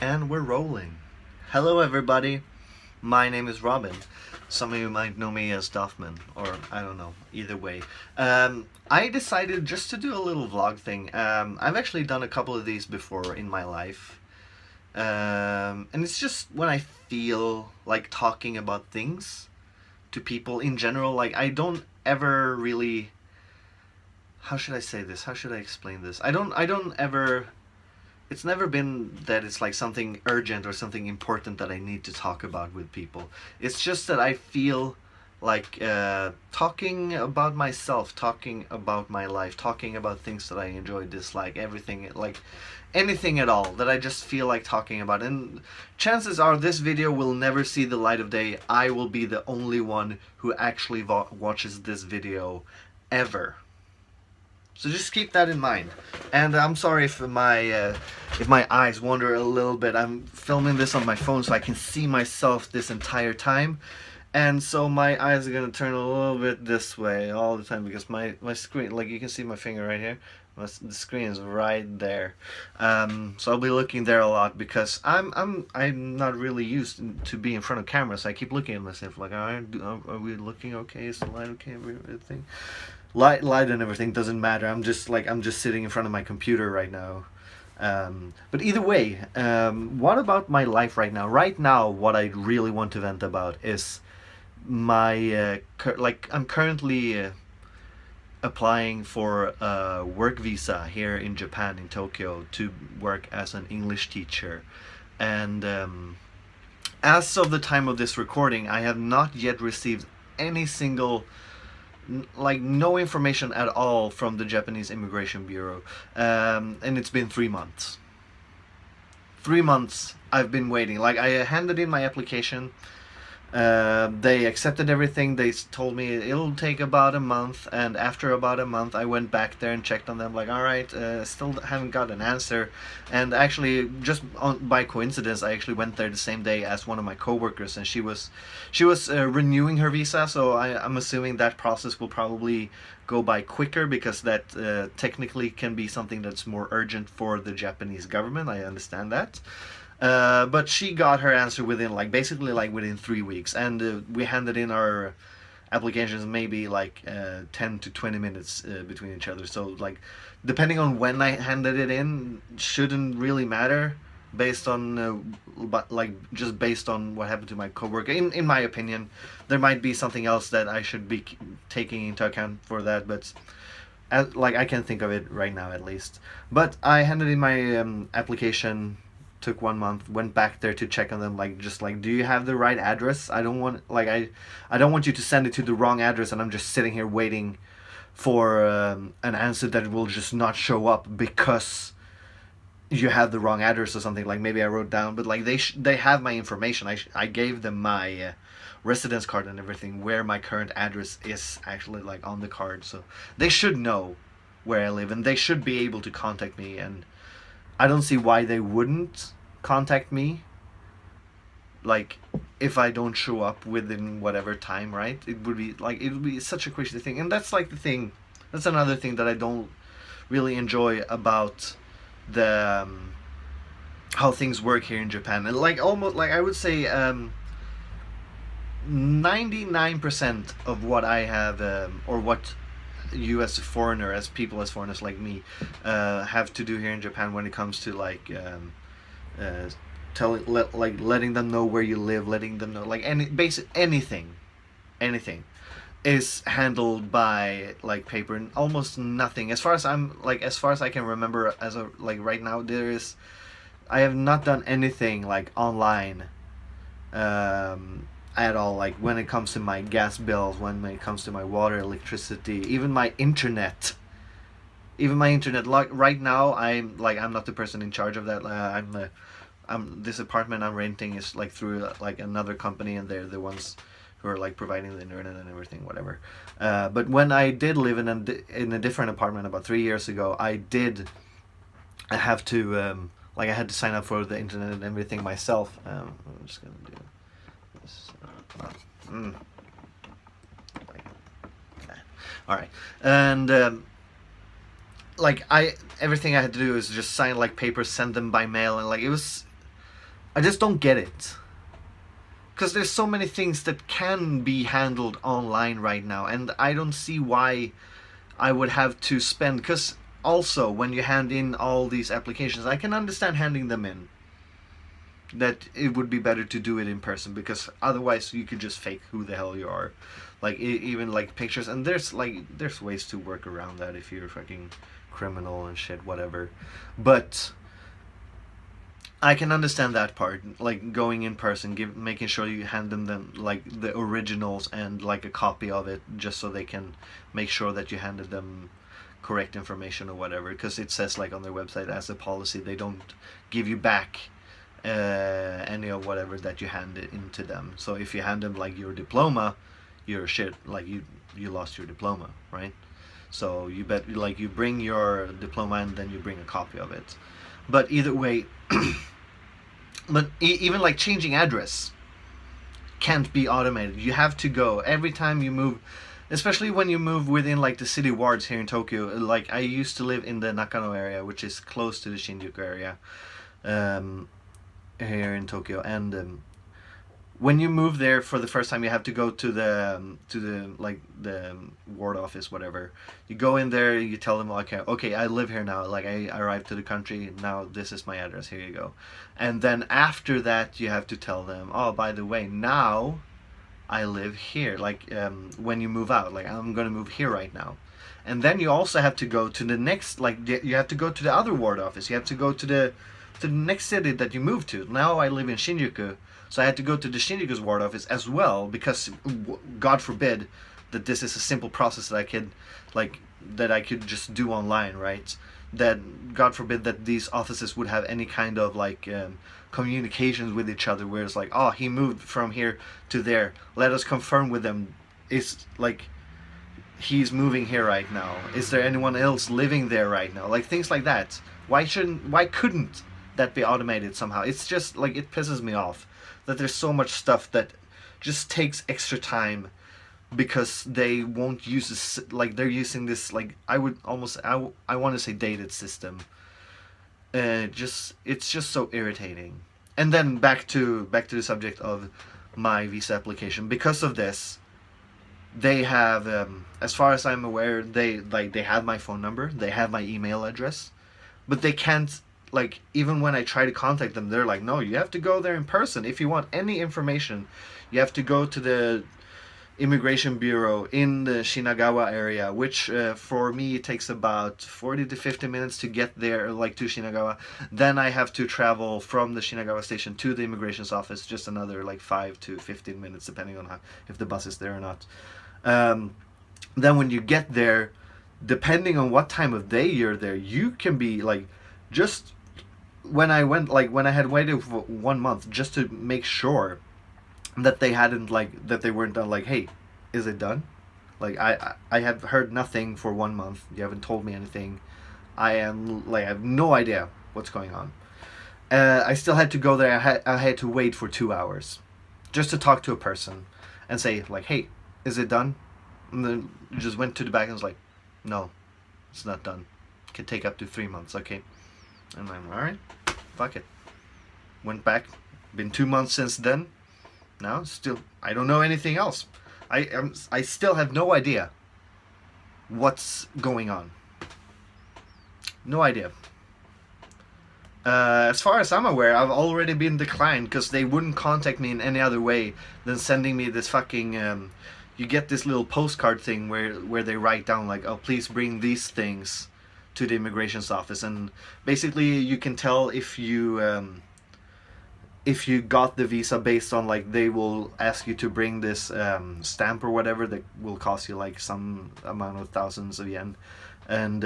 And we're rolling. Hello, everybody. My name is Robin. Some of you might know me as Duffman, or I don't know, either way. I decided just to do a little vlog thing. I've actually done a couple of these before in my life. And it's just when I feel like talking about things to people in general. Like, I don't ever really. How should I say this? How should I explain this? I don't ever. It's never been that it's like something urgent or something important that I need to talk about with people. It's just that I feel like talking about myself, talking about my life, talking about things that I enjoy, dislike, everything, like anything at all that I just feel like talking about. And chances are this video will never see the light of day. I will be the only one who actually watches this video ever. So just keep that in mind. And I'm sorry if my eyes wander a little bit. I'm filming this on my phone so I can see myself this entire time. And so my eyes are gonna turn a little bit this way all the time because my screen, like you can see my finger right here, the screen is right there. So I'll be looking there a lot because I'm not really used to be in front of camera, so I keep looking at myself like, are we looking okay? Is the light okay? Everything. Light and everything doesn't matter. I'm just sitting in front of my computer right now. But either way, what about my life right now? Right now, what I really want to vent about is my I'm currently applying for a work visa here in Japan, in Tokyo, to work as an English teacher. And as of the time of this recording, I have not yet received any single, like, no information at all from the Japanese Immigration Bureau. And it's been 3 months. 3 months I've been waiting. Like, I handed in my application. They accepted everything. They told me it'll take about a month, and after about a month I went back there and checked on them, like, alright, still haven't got an answer. And actually, just by coincidence, I actually went there the same day as one of my coworkers, and she was renewing her visa, so I'm assuming that process will probably go by quicker, because that technically can be something that's more urgent for the Japanese government. I understand that. But she got her answer within, like, basically like within 3 weeks, and we handed in our applications maybe like 10 to 20 minutes between each other. So, like, depending on when I handed it in shouldn't really matter, based on but like just based on what happened to my coworker. In my opinion, there might be something else that I should be taking into account for that, but like, I can't think of it right now, at least. But I handed in my application. Took 1 month, went back there to check on them, like, just like, do you have the right address? I don't want, like, I don't want you to send it to the wrong address, and I'm just sitting here waiting for an answer that will just not show up because you have the wrong address or something. Like, maybe I wrote down, but like, they have my information. I gave them my residence card and everything, where my current address is actually, like, on the card, so they should know where I live, and they should be able to contact me. And I don't see why they wouldn't contact me, like, if I don't show up within whatever time, right? It would be such a crazy thing. And that's like the thing, that's another thing that I don't really enjoy about the how things work here in Japan. And, like, almost, like, I would say 99% of what I have, or what you as a foreigner, as people, as foreigners like me, have to do here in Japan when it comes to, like, letting them know where you live, letting them know, like, anything is handled by, like, paper, and almost nothing, as far as I can remember, right now, I have not done anything, like, online at all, like, when it comes to my gas bills, when it comes to my water, electricity, even my internet. Like, right now, I'm not the person in charge of that. This apartment I'm renting is, like, through, like, another company, and they're the ones who are, like, providing the internet and everything, whatever. But when I did live in a different apartment about 3 years ago, I have to I had to sign up for the internet and everything myself. I'm just gonna do this. All right, and like, everything I had to do is just sign, like, papers, send them by mail, and, like, it was I just don't get it. Because there's so many things that can be handled online right now, and I don't see why I would have to spend. Because also, when you hand in all these applications, I can understand handing them in. That it would be better to do it in person, because otherwise you could just fake who the hell you are. Like, even like pictures, and there's ways to work around that if you're a fucking criminal and shit, whatever. But I can understand that part, like going in person, making sure you hand them like the originals and like a copy of it, just so they can make sure that you handed them correct information or whatever. Because it says like on their website, as a policy, they don't give you back any of whatever that you handed into them. So if you hand them like your diploma, you're shit, like you lost your diploma, right? So you bring your diploma and then you bring a copy of it. But either way. But even like changing address can't be automated. You have to go every time you move, especially when you move within like the city wards here in Tokyo. Like, I used to live in the Nakano area, which is close to the Shinjuku area, here in Tokyo. And when you move there for the first time, you have to go to the ward office, whatever. You go in there, you tell them, okay, I live here now. Like, I arrived to the country, now this is my address, here you go. And then after that, you have to tell them, oh, by the way, now I live here. Like, when you move out, like, I'm gonna move here right now. And then you also have to go to the next, like, you have to go to the other ward office. You have to go to the next city that you moved to. Now I live in Shinjuku. So I had to go to the Shinjuku's ward office as well, because God forbid that this is a simple process that I could just do online, right? That God forbid that these offices would have any kind of like communications with each other, where it's like, oh, he moved from here to there. Let us confirm with them. It's like, he's moving here right now. Is there anyone else living there right now? Like, things like that. Why couldn't that be automated somehow? It's just like, it pisses me off that there's so much stuff that just takes extra time because they won't use this, like, they're using this, like, I want to say dated system. It's just so irritating. And then back to the subject of my visa application. Because of this, they have, as far as I'm aware, they have my phone number, they have my email address, but they can't, like, even when I try to contact them, they're like, no, you have to go there in person. If you want any information, you have to go to the immigration bureau in the Shinagawa area, which for me it takes about 40 to 50 minutes to get there, like, to Shinagawa. Then I have to travel from the Shinagawa station to the immigration's office, just another like 5 to 15 minutes, depending on if the bus is there or not. Then when you get there, depending on what time of day you're there, you can be like, just when I had waited for 1 month just to make sure that they weren't done, like, hey, is it done? Like, I have heard nothing for 1 month. You haven't told me anything. I have no idea what's going on. I still had to go there. I had to wait for 2 hours just to talk to a person and say, like, hey, is it done? And then just went to the back and was like, no, it's not done. It can take up to 3 months. Okay. And I'm alright, fuck it. Went back. Been 2 months since then. Now still, I don't know anything else. I still have no idea what's going on. No idea. As far as I'm aware, I've already been declined because they wouldn't contact me in any other way than sending me this fucking. You get this little postcard thing where they write down, like, oh, please bring these things to the immigration's office, and basically you can tell if you got the visa based on, like, they will ask you to bring this stamp or whatever that will cost you like some amount of thousands of yen, and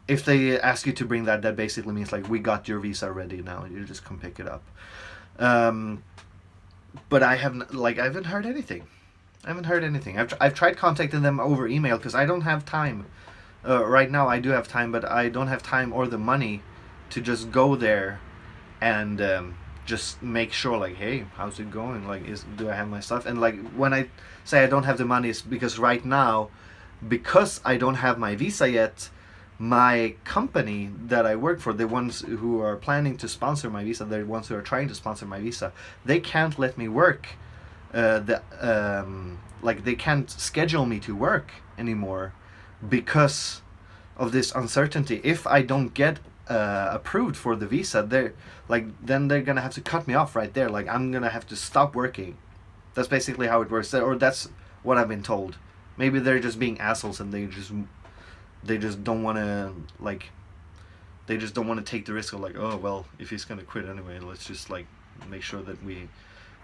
if they ask you to bring that basically means, like, we got your visa ready now, you just come pick it up. But I haven't heard anything. I've tried contacting them over email because I don't have time. Right now I do have time, but I don't have time or the money to just go there and just make sure, like, hey, how's it going? Like, do I have my stuff? And, like, when I say I don't have the money, it's because right now, because I don't have my visa yet, my company that I work for, the ones who are planning to sponsor my visa, the ones who are trying to sponsor my visa, they can't let me work. Like they can't schedule me to work anymore because of this uncertainty. If I don't get approved for the visa, they're like, then they're gonna have to cut me off right there. Like I'm gonna have to stop working. That's basically how it works, or that's what I've been told. Maybe they're just being assholes and they just don't want to like they just don't want to take the risk of like, oh well, if he's gonna quit anyway, let's just like make sure that we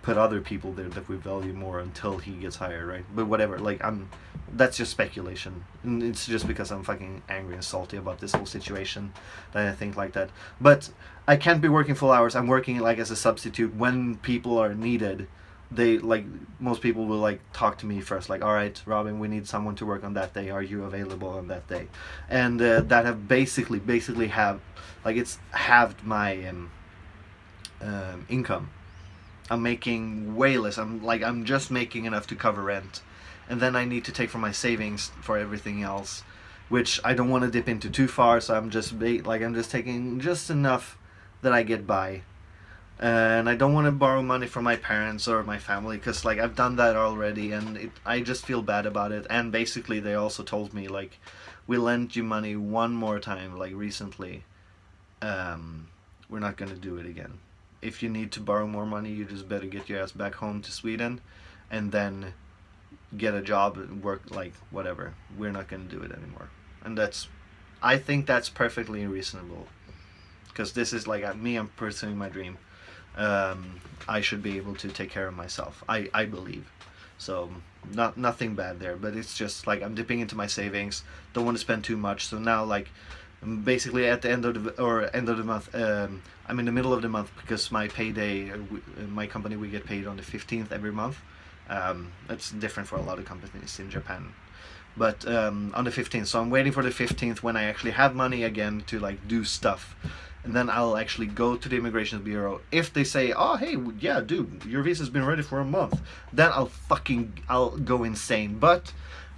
put other people there that we value more until he gets hired, right? But whatever, like that's just speculation, and it's just because I'm fucking angry and salty about this whole situation that I think like that. But I can't be working full hours. I'm working like as a substitute when people are needed. They like, most people will like talk to me first, like, all right, Robin, we need someone to work on that day, are you available on that day? And that have basically have like, it's halved my income. I'm making way less. I'm just making enough to cover rent, and then I need to take from my savings for everything else, which I don't want to dip into too far. So I'm just I'm just taking just enough that I get by, and I don't want to borrow money from my parents or my family, because like I've done that already, and I just feel bad about it. And basically they also told me like, we lent you money one more time like recently, we're not gonna do it again. If you need to borrow more money, you just better get your ass back home to Sweden and then get a job and work, like whatever. We're not gonna do it anymore. And I think that's perfectly reasonable, because this is like me, I'm pursuing my dream. I should be able to take care of myself, I believe. So nothing bad there, but it's just like I'm dipping into my savings, don't want to spend too much. So now like basically at the end of the month, I'm in the middle of the month, because my payday, my company, we get paid on the 15th every month. It's different for a lot of companies in Japan, but on the 15th. So I'm waiting for the 15th when I actually have money again to like do stuff, and then I'll actually go to the immigration bureau. If they say, oh hey, yeah dude, your visa's been ready for a month, then I'll go insane. But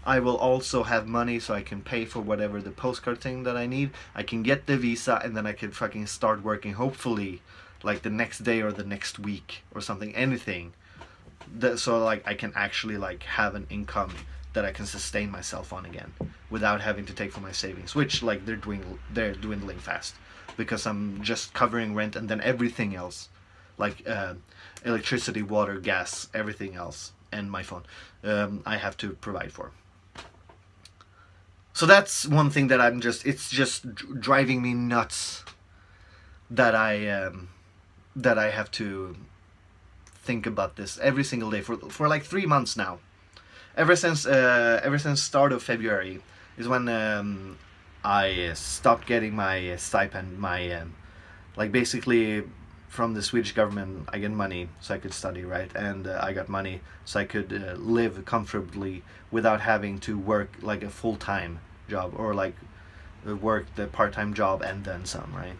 I will also have money, so I can pay for whatever the postcard thing that I need. I can get the visa, and then I can fucking start working, hopefully like the next day or the next week or something, anything that, so like I can actually like have an income that I can sustain myself on again without having to take from my savings, which like they're dwindling fast, because I'm just covering rent, and then everything else, like electricity, water, gas, everything else, and my phone, I have to provide for. So that's one thing that it's just driving me nuts, that I have to think about this every single day for like 3 months now. Ever since start of February is when I stopped getting my stipend, my like basically from the Swedish government I get money so I could study, right? And I got money so I could live comfortably without having to work like a full-time job, or like work the part-time job and then some, right?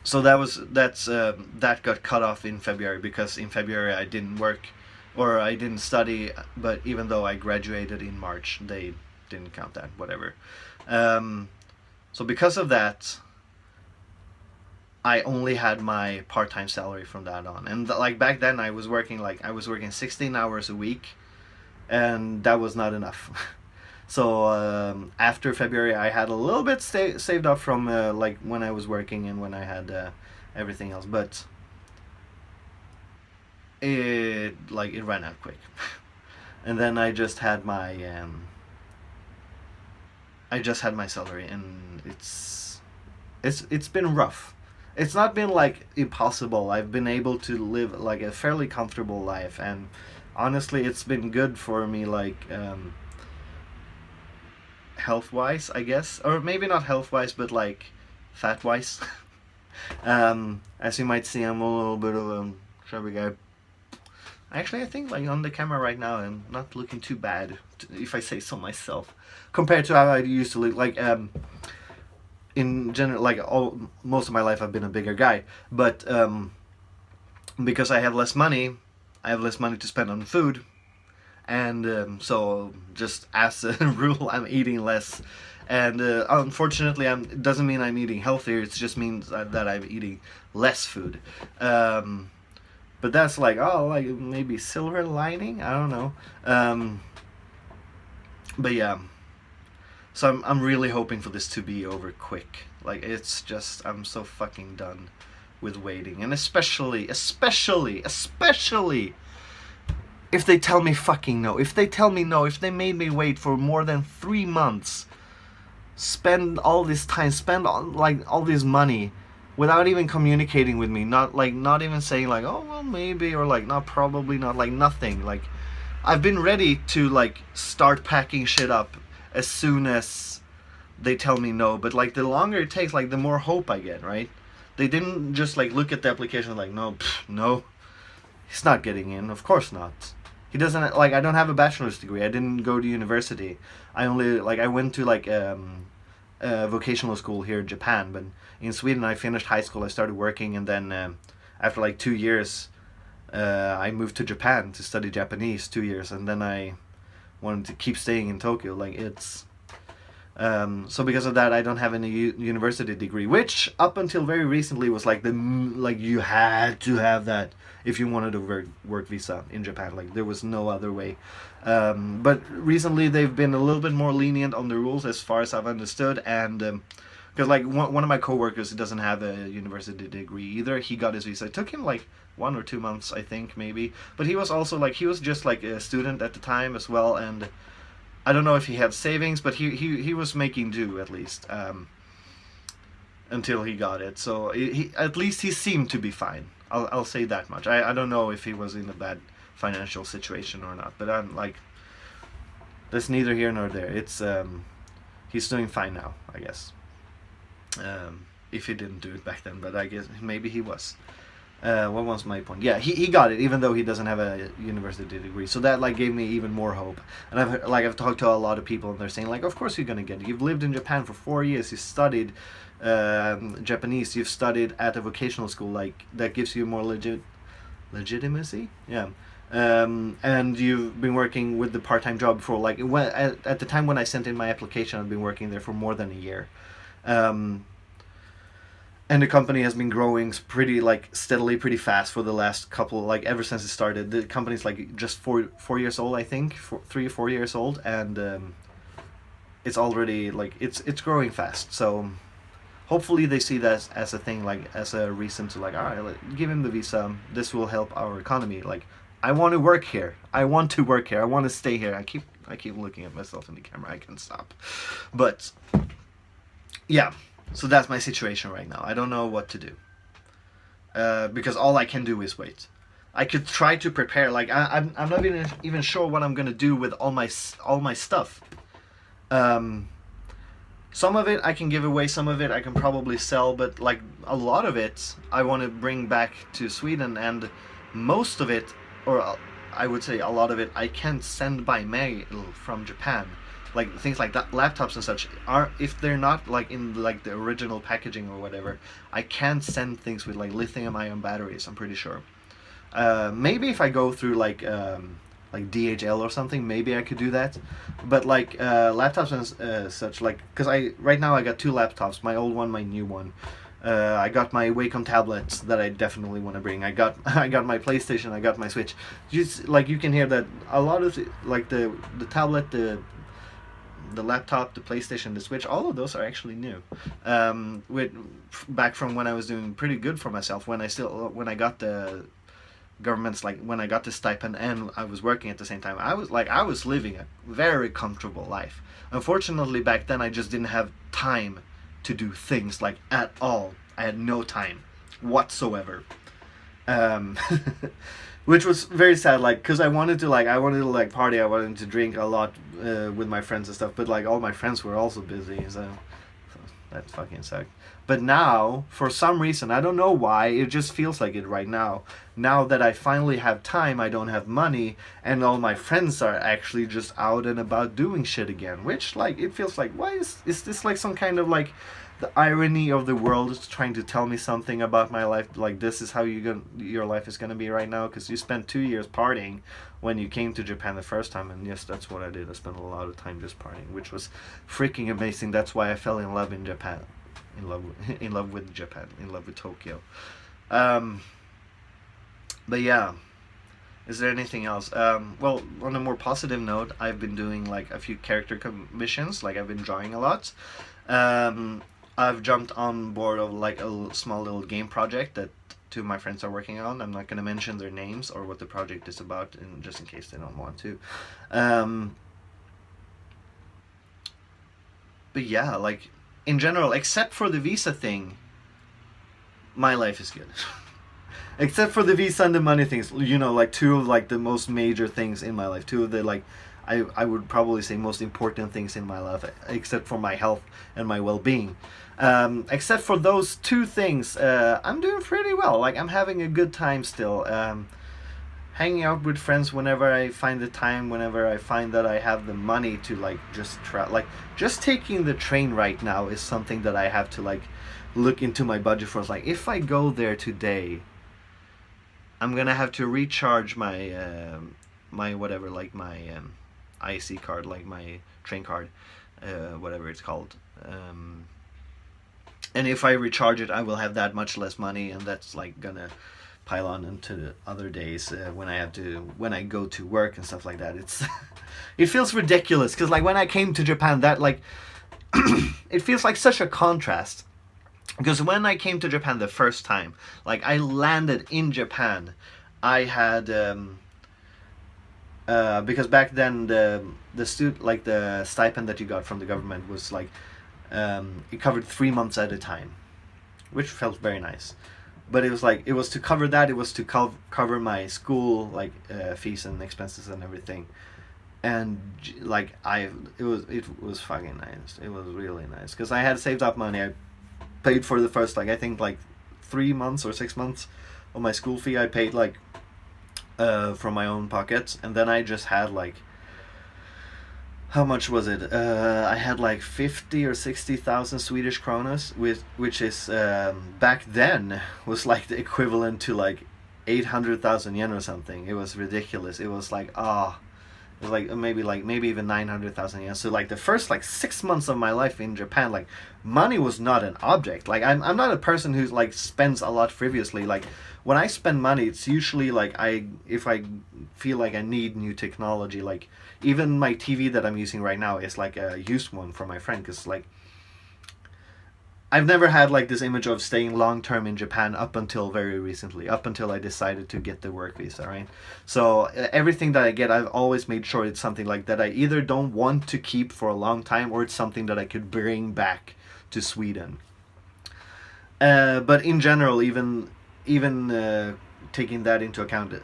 So that got cut off in February, because in February I didn't work or I didn't study, but even though I graduated in March, they didn't count that, whatever. So because of that, I only had my part-time salary from that on. And like back then I was working 16 hours a week, and that was not enough. So after February I had a little bit saved up from like when I was working and when I had everything else, but it ran out quick. And then I just had my salary, and it's been rough. It's not been like impossible. I've been able to live like a fairly comfortable life, and honestly it's been good for me, like health wise, I guess, or maybe not health wise, but like fat wise. As you might see, I'm a little bit of a chubby guy. Actually, I think like on the camera right now, I'm not looking too bad, if I say so myself, compared to how I used to look. Like in general, like most of my life, I've been a bigger guy, but because I have less money to spend on food, and so just as a rule, I'm eating less. And unfortunately, it doesn't mean I'm eating healthier. It just means that I'm eating less food. But that's like, oh, like maybe silver lining. I don't know. But yeah, so I'm really hoping for this to be over quick. Like it's just I'm so fucking done with waiting, and especially if they tell me fucking no. If they tell me no, if they made me wait for more than 3 months, spend all this time, spend all this money without even communicating with me, not even saying like, oh well maybe, or like not probably, not like nothing. Like I've been ready to like start packing shit up as soon as they tell me no, but like the longer it takes, like the more hope I get, right? They didn't just like look at the application like, no, no, he's not getting in. Of course not. He doesn't, like, I don't have a bachelor's degree. I didn't go to university. I went to like vocational school here in Japan, but in Sweden I finished high school, I started working, and then after like 2 years I moved to Japan to study Japanese 2 years, and then I wanted to keep staying in Tokyo. Like it's so because of that I don't have any university degree, which up until very recently was like you had to have that if you wanted a work visa in Japan. Like there was no other way. But recently they've been a little bit more lenient on the rules as far as I've understood, and because like one of my coworkers, he doesn't have a university degree either. He got his visa. It took him like 1 or 2 months, I think, maybe. But he was also like, he was just like a student at the time as well, and I don't know if he had savings, but he was making do at least until he got it. So he at least he seemed to be fine. I'll say that much. I don't know if he was in a bad financial situation or not, but I'm like, that's neither here nor there. It's he's doing fine now, I guess. If he didn't do it back then, but I guess maybe he was. What was my point? Yeah, he got it even though he doesn't have a university degree. So that like gave me even more hope. And I've talked to a lot of people, and they're saying like, of course you're gonna get it. You've lived in Japan for 4 years. You studied Japanese. You've studied at a vocational school. Like that gives you more legitimacy. Yeah. And you've been working with the part-time job before. Like at the time when I sent in my application, I've been working there for more than a year. And the company has been growing pretty like steadily, pretty fast for the last couple, like ever since it started. The company's like just 4 years old, I think, 3 or 4 years old, and it's already like it's growing fast. So hopefully they see that as a thing, like as a reason to like, all right, give him the visa. This will help our economy. Like I want to work here. I want to work here. I want to stay here. I keep looking at myself in the camera. I can stop, but yeah. So that's my situation right now. I don't know what to do. Because all I can do is wait. I could try to prepare. Like I'm not even sure what I'm gonna do with all my stuff. Some of it I can give away. Some of it I can probably sell. But like a lot of it, I want to bring back to Sweden, and most of it, or I would say a lot of it, I can send by mail from Japan. Like things like that, laptops and such, are, if they're not like in like the original packaging or whatever, I can send things with like lithium-ion batteries. I'm pretty sure. Maybe if I go through like DHL or something, maybe I could do that. But like laptops and such, like because right now I got 2 laptops, my old one, my new one. I got my Wacom tablets that I definitely want to bring. I got my PlayStation. I got my Switch. Like you can hear that a lot of like the tablet, the laptop, the PlayStation, the Switch, all of those are actually new. Back from when I was doing pretty good for myself, when I got the government's, like when I got the stipend and I was working at the same time, I was living a very comfortable life. Unfortunately, back then I just didn't have time to do things like at all. I had no time whatsoever. Which was very sad, like, because I wanted to party, I wanted to drink a lot with my friends and stuff, but like all my friends were also busy, so that fucking sucked. But now, for some reason, I don't know why, it just feels like it right now. Now that I finally have time, I don't have money, and all my friends are actually just out and about doing shit again, which, like, it feels like, why is this like some kind of like the irony of the world is trying to tell me something about my life. Like, this is how your life is gonna be right now, because you spent 2 years partying when you came to Japan the first time. And yes, that's what I did. I spent a lot of time just partying, which was freaking amazing. That's why I fell in love in Japan, in love with Japan, in love with Tokyo. Um, but yeah. Is there anything else? Well, on a more positive note, I've been doing like a few character commissions. Like, I've been drawing a lot. Um, I've jumped on board of like a small little game project that two of my friends are working on. I'm not gonna mention their names or what the project is about, just in case they don't want to. Um, but yeah, like, in general, except for the visa thing, my life is good. Except for the visa and the money things, like two of like the most major things in my life, two of the like, I would probably say most important things in my life, except for my health and my well-being. Except for those two things, I'm doing pretty well. Like, I'm having a good time still. Hanging out with friends whenever I find the time, whenever I find that I have the money to like just try. Like, just taking the train right now is something that I have to like look into my budget for. It's like, if I go there today, I'm gonna have to recharge my my whatever, like my IC card, like my train card, whatever it's called. And if I recharge it, I will have that much less money, and that's like gonna pile on into the other days when I go to work and stuff like that. It's it feels ridiculous, because like when I came to Japan, that like it feels like such a contrast. Because when I came to Japan the first time, like, I landed in Japan, I had because back then the stipend that you got from the government was like it covered 3 months at a time, which felt very nice. But it was like, it was to cover that, it was to cover my school like fees and expenses and everything. And like it was fucking nice. It was really nice, because I had saved up money. I paid for the first, like, I think like 3 months or 6 months of my school fee. I paid like from my own pocket, and then I just had like, how much was it? I had like 50 or 60,000 Swedish kronas, which is back then was like the equivalent to like 800,000 yen or something. It was ridiculous. It was like, it was like maybe even 900,000 yen. So like the first like 6 months of my life in Japan, like, money was not an object. Like, I'm not a person who like spends a lot frivolously. Like, when I spend money, it's usually like if I feel like I need new technology. Like, even my TV that I'm using right now is like a used one from my friend, because like, I've never had like this image of staying long term in Japan up until very recently, up until I decided to get the work visa, right? So everything that I get, I've always made sure it's something like that I either don't want to keep for a long time, or it's something that I could bring back to Sweden. But in general, even taking that into account,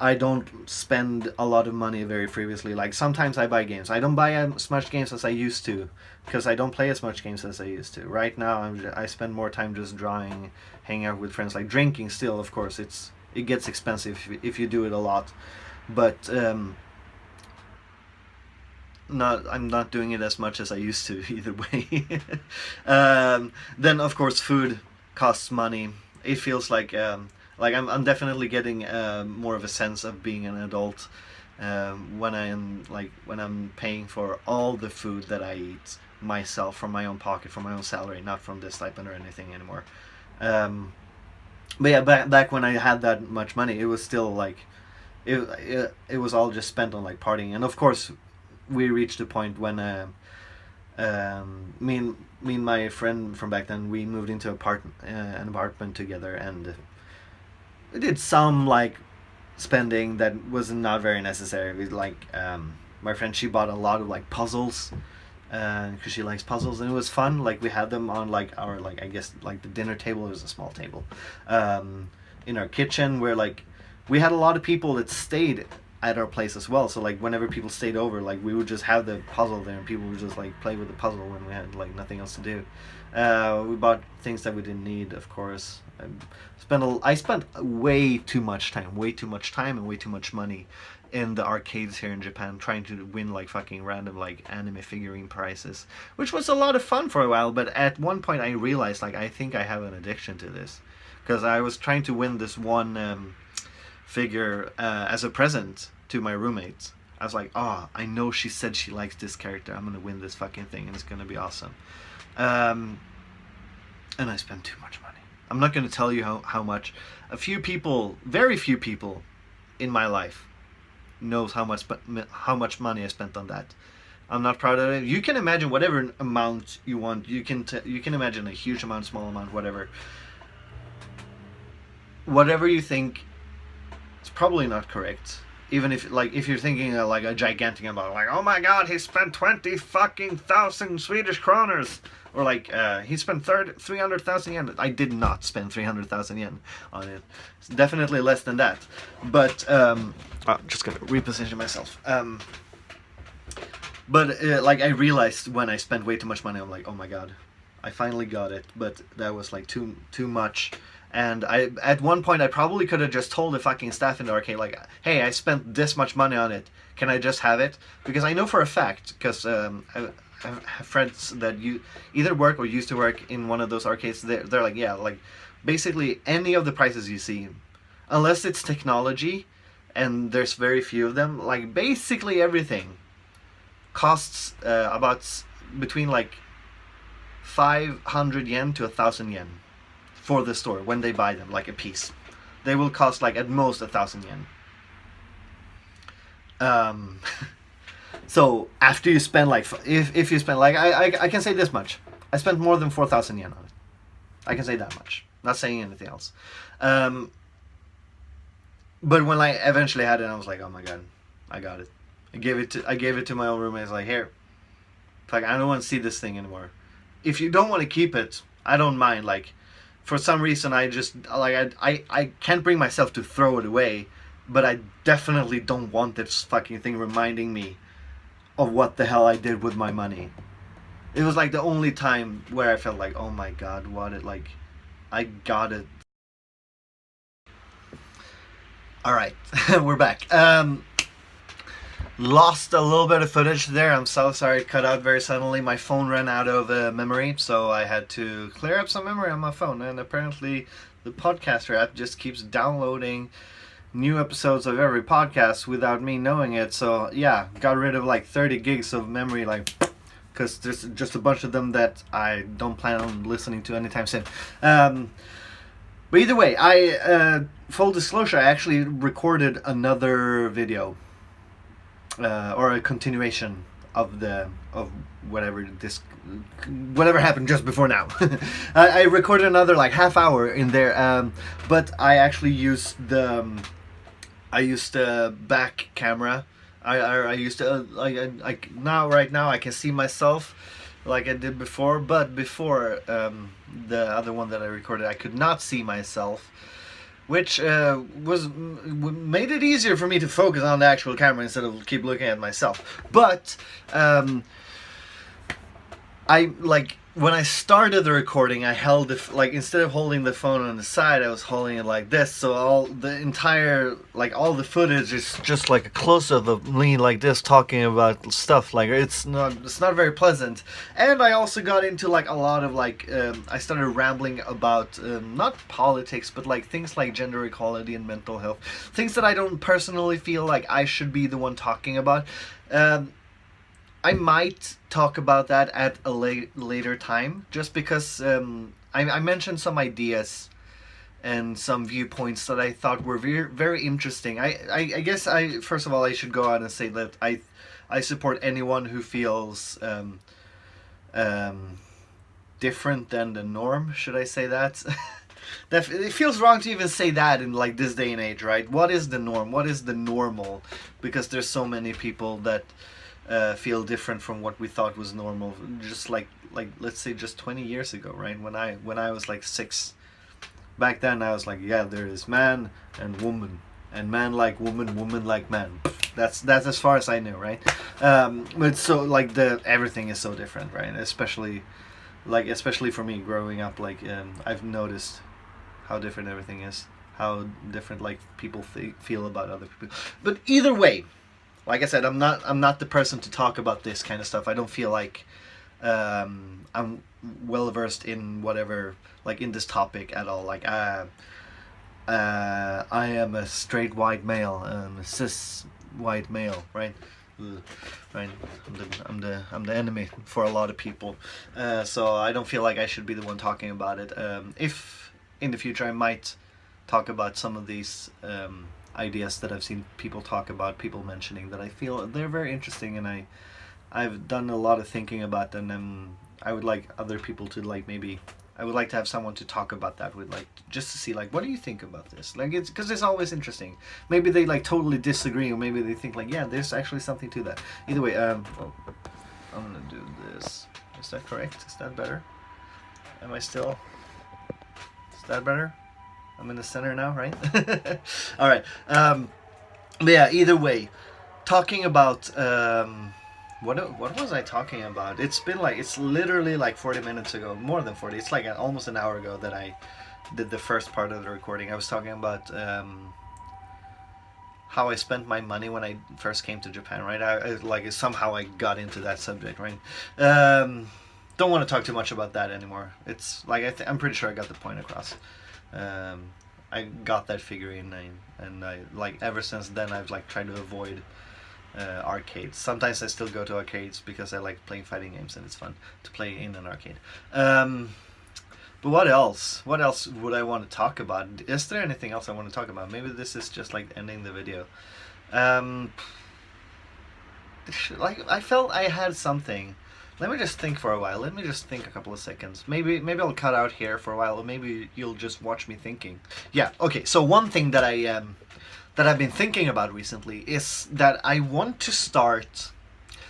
I don't spend a lot of money very frivolously. Like, sometimes I buy games. I don't buy as much games as I used to, because I don't play as much games as I used to. Right now, I spend more time just drawing, hanging out with friends. Like, drinking still, of course, it gets expensive if you do it a lot. But I'm not doing it as much as I used to either way. Then of course food costs money. It feels like I'm definitely getting more of a sense of being an adult when I'm paying for all the food that I eat myself from my own pocket, from my own salary, not from the stipend or anything anymore. But yeah, back when I had that much money, it was still like it was all just spent on like partying. And of course, we reached a point when me and my friend from back then, we moved into an apartment together, and we did some like spending that was not very necessary. We like my friend, she bought a lot of like puzzles because she likes puzzles, and it was fun. Like, we had them on like our, like, I guess like the dinner table. It was a small table in our kitchen, where like we had a lot of people that stayed at our place as well. So like whenever people stayed over, like we would just have the puzzle there, and people would just like play with the puzzle when we had like nothing else to do. We bought things that we didn't need, of course. I spent way too much time, and way too much money in the arcades here in Japan, trying to win like fucking random like anime figurine prices, which was a lot of fun for a while. But at one point, I realized like I think I have an addiction to this, because I was trying to win this one figure as a present to my roommates. I was like, oh, I know she said she likes this character. I'm gonna win this fucking thing, and it's gonna be awesome. And I spent too much money. I'm not gonna tell you how much. Very few people in my life knows how much money I spent on that. I'm not proud of it. You can imagine whatever amount you want. You can imagine a huge amount, small amount, whatever. Whatever you think, it's probably not correct. Even if you're thinking like a gigantic amount, like, oh my god, he spent 20 fucking thousand Swedish kroners, or like he spent 300,000 yen. I did not spend 300,000 yen on it. It's definitely less than that. But just gonna reposition myself. But like I realized when I spent way too much money, I'm like, oh my god, I finally got it. But that was like too much. And at one point I probably could have just told the fucking staff in the arcade, like, hey, I spent this much money on it, can I just have it? Because I know for a fact, because I have friends that either work or used to work in one of those arcades. They're like, yeah, like basically any of the prices you see, unless it's technology, and there's very few of them, like basically everything costs about between like 500 yen to 1,000 yen for the store when they buy them, like a piece. They will cost like at most 1,000 yen. So after you spend like, if you spend like, I can say this much, I spent more than 4,000 yen on it. I can say that much. Not saying anything else. But when I eventually had it, I was like, oh my god, I got it. I gave it to my old roommate. I was like, here, like, I don't want to see this thing anymore. If you don't want to keep it, I don't mind. Like, for some reason, I just like I can't bring myself to throw it away, but I definitely don't want this fucking thing reminding me of what the hell I did with my money. It was like the only time where I felt like, oh my god, I got it. Alright, we're back. Lost a little bit of footage there. I'm so sorry, it cut out very suddenly. My phone ran out of memory, so I had to clear up some memory on my phone. And apparently the Podcaster app just keeps downloading new episodes of every podcast without me knowing it. So yeah, got rid of like 30 gigs of memory, like, because there's just a bunch of them that I don't plan on listening to anytime soon. But either way, full disclosure, I actually recorded another video, or a continuation of whatever happened just before now. I recorded another like half hour in there, but I actually used the back camera. I used to right now I can see myself like I did before, but before the other one that I recorded, I could not see myself, which made it easier for me to focus on the actual camera instead of keep looking at myself. But I like when I started the recording, I held it like, instead of holding the phone on the side, I was holding it like this. So all the footage is just like a close up of me like this talking about stuff. Like it's not very pleasant. And I also got into like a lot of like I started rambling about not politics, but like things like gender equality and mental health, things that I don't personally feel like I should be the one talking about. I might talk about that at a later time, just because I mentioned some ideas and some viewpoints that I thought were very, very interesting. I guess first of all I should go out and say that I support anyone who feels different than the norm. Should I say that? It feels wrong to even say that in like this day and age, right? What is the norm? What is the normal? Because there's so many people that feel different from what we thought was normal, just like let's say just 20 years ago, right? When I was like 6, back then I was like, yeah, there is man and woman, and man like woman, woman like man. That's as far as I know, right? But so like the everything is so different, right? Especially for me growing up, like I've noticed how different everything is, how different like people feel about other people. But either way, like I said, I'm not the person to talk about this kind of stuff. I don't feel like I'm well versed in whatever, like in this topic at all. Like I am a straight white male, a cis white male, right? Ugh. Right, I'm the enemy for a lot of people, so I don't feel like I should be the one talking about it. If in the future I might talk about some of these ideas that I've seen people talk about, people mentioning that I feel they're very interesting, and I've done a lot of thinking about them, and I would like other people to like maybe. I would like to have someone to talk about that with, like, just to see, like, what do you think about this? Like, it's because it's always interesting. Maybe they like totally disagree, or maybe they think like, yeah, there's actually something to that. Either way, I'm gonna do this. Is that correct? Is that better? Am I still? Is that better? I'm in the center now, right? All right. But yeah, either way, talking about what was I talking about? It's literally like 40 minutes ago, more than 40. It's like almost an hour ago that I did the first part of the recording. I was talking about how I spent my money when I first came to Japan, right? I like somehow I got into that subject, right? Don't want to talk too much about that anymore. It's like I'm pretty sure I got the point across. I got that figurine, and I like ever since then I've like tried to avoid arcades. Sometimes I still go to arcades because I like playing fighting games and it's fun to play in an arcade. But what else? What else would I want to talk about? Is there anything else I want to talk about? Maybe this is just like ending the video. Like I felt I had something. Let me just think for a while. Let me just think a couple of seconds. Maybe I'll cut out here for a while, or maybe you'll just watch me thinking. Yeah. Okay. So one thing that I've been thinking about recently is that I want to start,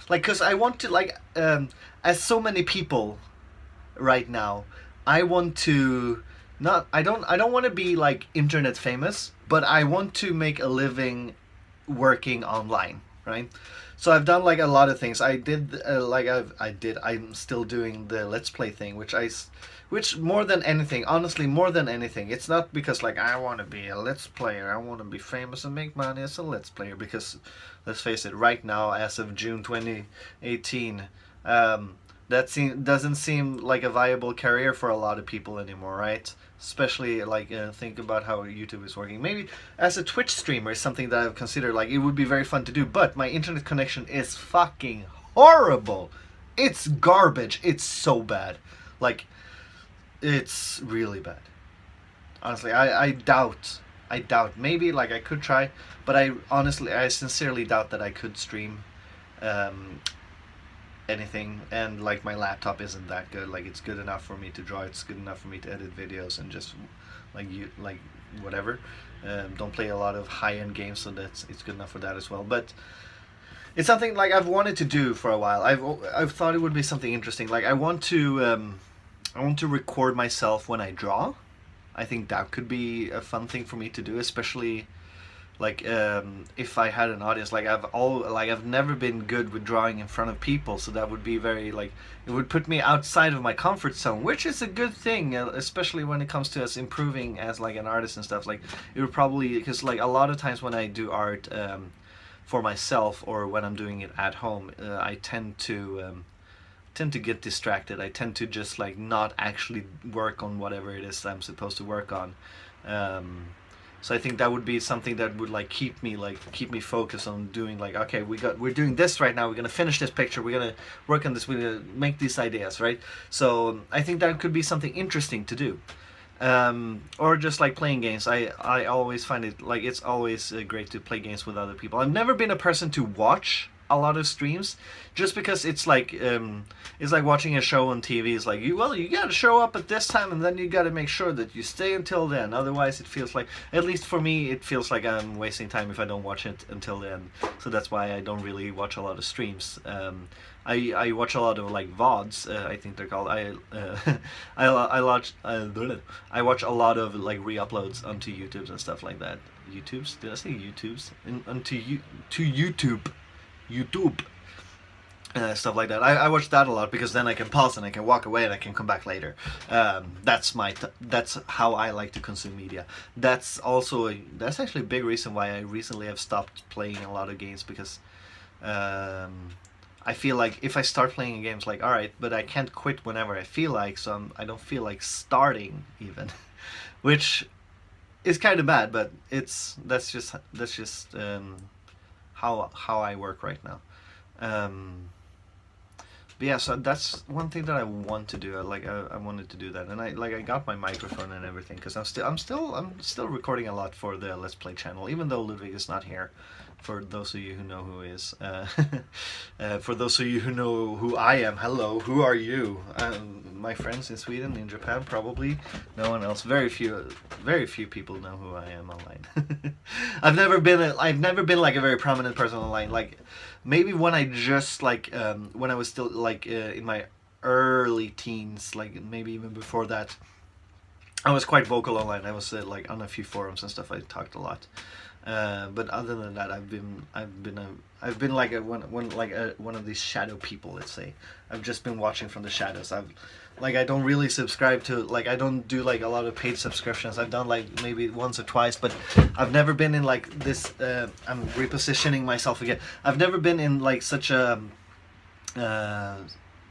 like, cause I want to like, as so many people right now, I want to not. I don't want to be like internet famous, but I want to make a living working online, right? So I've done like a lot of things. I did I'm still doing the Let's Play thing, which more than anything, honestly, more than anything, it's not because like I want to be a Let's Player, I want to be famous and make money as a Let's Player, because let's face it, right now, as of June 2018, doesn't seem like a viable career for a lot of people anymore, right? Especially like think about how YouTube is working. Maybe as a Twitch streamer is something that I've considered. Like it would be very fun to do, but my internet connection is fucking horrible. It's garbage. It's so bad. Like it's really bad. Honestly, I doubt. Maybe like I could try, but I sincerely doubt that I could stream anything, and like my laptop isn't that good. Like it's good enough for me to draw, it's good enough for me to edit videos and just like whatever. Don't play a lot of high-end games, so it's good enough for that as well. But it's something like I've wanted to do for a while. I've thought it would be something interesting. Like I want to record myself when I draw. I think that could be a fun thing for me to do, especially like if I had an audience. Like I've never been good with drawing in front of people, so that would be very like, it would put me outside of my comfort zone, which is a good thing, especially when it comes to us improving as like an artist and stuff. Like it would probably, because like a lot of times when I do art for myself, or when I'm doing it at home, I tend to get distracted. I tend to just like not actually work on whatever it is that I'm supposed to work on. So I think that would be something that would like keep me focused on doing, like, okay, we're doing this right now, we're gonna finish this picture, we're gonna work on this, we're gonna make these ideas, right? So I think that could be something interesting to do. Or just like playing games. I always find it like it's always great to play games with other people. I've never been a person to watch a lot of streams, just because it's like watching a show on TV. It's like you got to show up at this time, and then you got to make sure that you stay until then. Otherwise, it feels like, at least for me, it feels like I'm wasting time if I don't watch it until the end. So that's why I don't really watch a lot of streams. I watch a lot of like VODs. I think they're called. I watch a lot of like re-uploads onto YouTube's and stuff like that. YouTube's? Did I say YouTube's? To YouTube. Stuff like that. I watch that a lot because then I can pause and I can walk away and I can come back later. That's how I like to consume media. That's actually a big reason why I recently have stopped playing a lot of games, because I feel like if I start playing games, like, alright, but I can't quit whenever I feel like, so I don't feel like starting even, which is kind of bad, but that's just how I work right now. But yeah, so that's one thing that I want to do. I wanted to do that, and I got my microphone and everything, because I'm still recording a lot for the Let's Play channel, even though Ludwig is not here. For those of you who know who he is, for those of you who know who I am, hello, who are you? My friends in Sweden, in Japan, probably. No one else. Very few people know who I am online. I've never been like a very prominent person online. Like, maybe when I just when I was still like in my early teens, like maybe even before that, I was quite vocal online. I was like on a few forums and stuff. I talked a lot. But other than that, I've been like one of these shadow people. Let's say I've just been watching from the shadows. I don't really subscribe to, like, I don't do like a lot of paid subscriptions. I've done like maybe once or twice, but I've never been in like this. I'm repositioning myself again. I've never been in like such a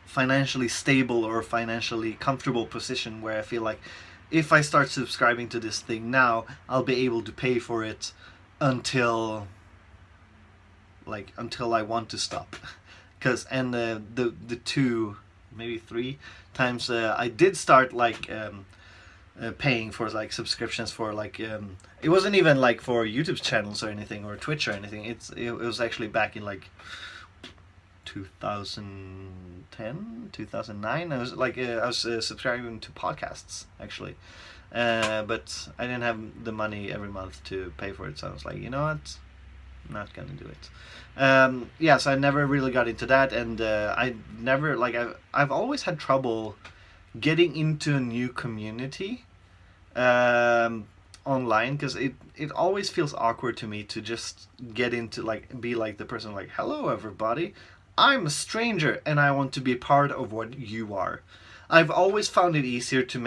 financially stable or financially comfortable position where I feel like if I start subscribing to this thing now, I'll be able to pay for it until I want to stop. The 2, maybe 3 times I did start paying for like subscriptions for it wasn't even like for YouTube channels or anything, or Twitch or anything. It was actually back in like 2010, 2009. I was subscribing to podcasts actually, but I didn't have the money every month to pay for it, so I was like, you know what, I'm not gonna do it. So I never really got into that, and I've always had trouble getting into a new community online, because it always feels awkward to me to just get into be like the person like, hello everybody, I'm a stranger and I want to be part of what you are. I've always found it easier to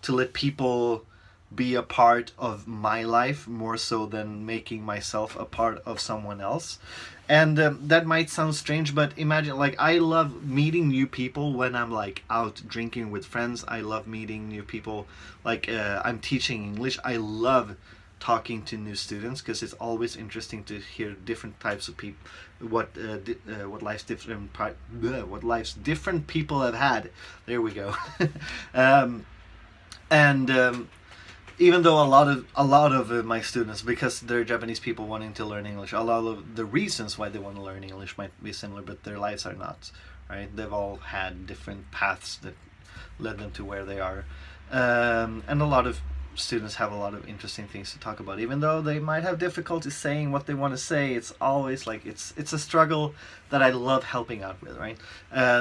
let people be a part of my life more so than making myself a part of someone else. And that might sound strange, but imagine, like, I love meeting new people when I'm like out drinking with friends. I love meeting new people, like I'm teaching English. I love talking to new students because it's always interesting to hear different types of people, what life's different people have had. There we go. Even though a lot of my students, because they're Japanese people wanting to learn English, a lot of the reasons why they want to learn English might be similar, but their lives are not, right? They've all had different paths that led them to where they are, and a lot of students have a lot of interesting things to talk about. Even though they might have difficulty saying what they want to say, it's always like it's a struggle that I love helping out with, right?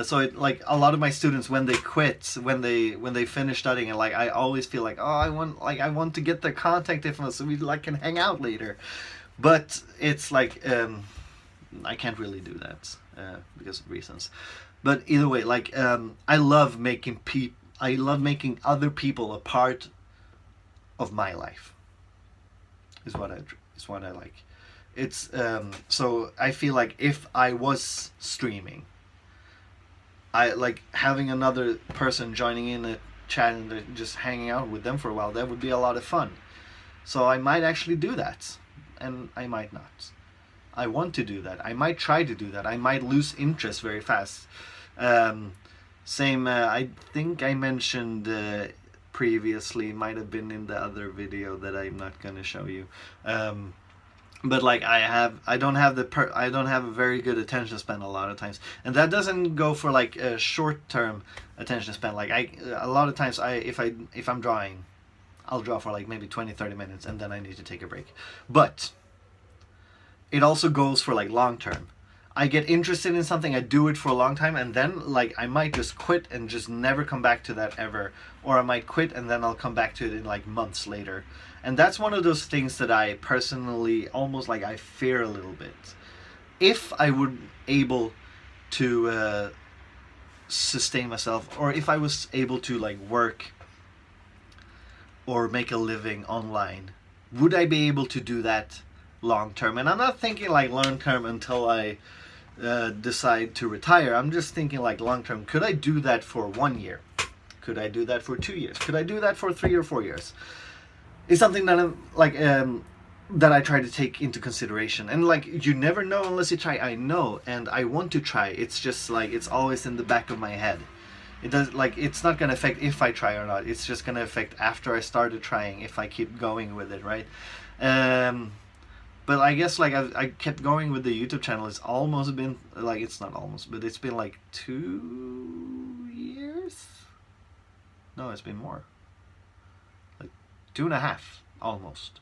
So a lot of my students, when they quit, when they finish studying, and I always feel like, oh, I want to get their contact info so we can hang out later, but it's I can't really do that because of reasons. But either way, I love making other people a part of my life is what I like. It's so I feel like if I was streaming, I like having another person joining in a chat and just hanging out with them for a while. That would be a lot of fun. So I might actually do that, and I might not. I want to do that. I might try to do that. I might lose interest very fast. I think I mentioned previously, might have been in the other video that I'm not going to show you, but like I don't have I don't have a very good attention span a lot of times, and that doesn't go for like a short term attention span. Like a lot of times if I'm drawing, I'll draw for like maybe 20-30 minutes and then I need to take a break. But it also goes for like long term. I get interested in something, I do it for a long time, and then like I might just quit and just never come back to that ever, or I might quit and then I'll come back to it in like months later. And that's one of those things that I personally almost like I fear a little bit. If I would able to sustain myself, or if I was able to like work or make a living online, would I be able to do that long term? And I'm not thinking like long term until I decide to retire. I'm just thinking like long term. Could I do that for 1 year? Could I do that for 2 years? Could I do that for 3 or 4 years? It's something that I'm like that I try to take into consideration. And like you never know unless you try. I know, and I want to try. It's just like it's always in the back of my head. It does like it's not gonna affect if I try or not. It's just gonna affect after I started trying if I keep going with it, right? But I guess like I kept going with the YouTube channel. It's almost been like it's not almost, but it's been like 2 years. No, it's been more. Like 2.5 almost.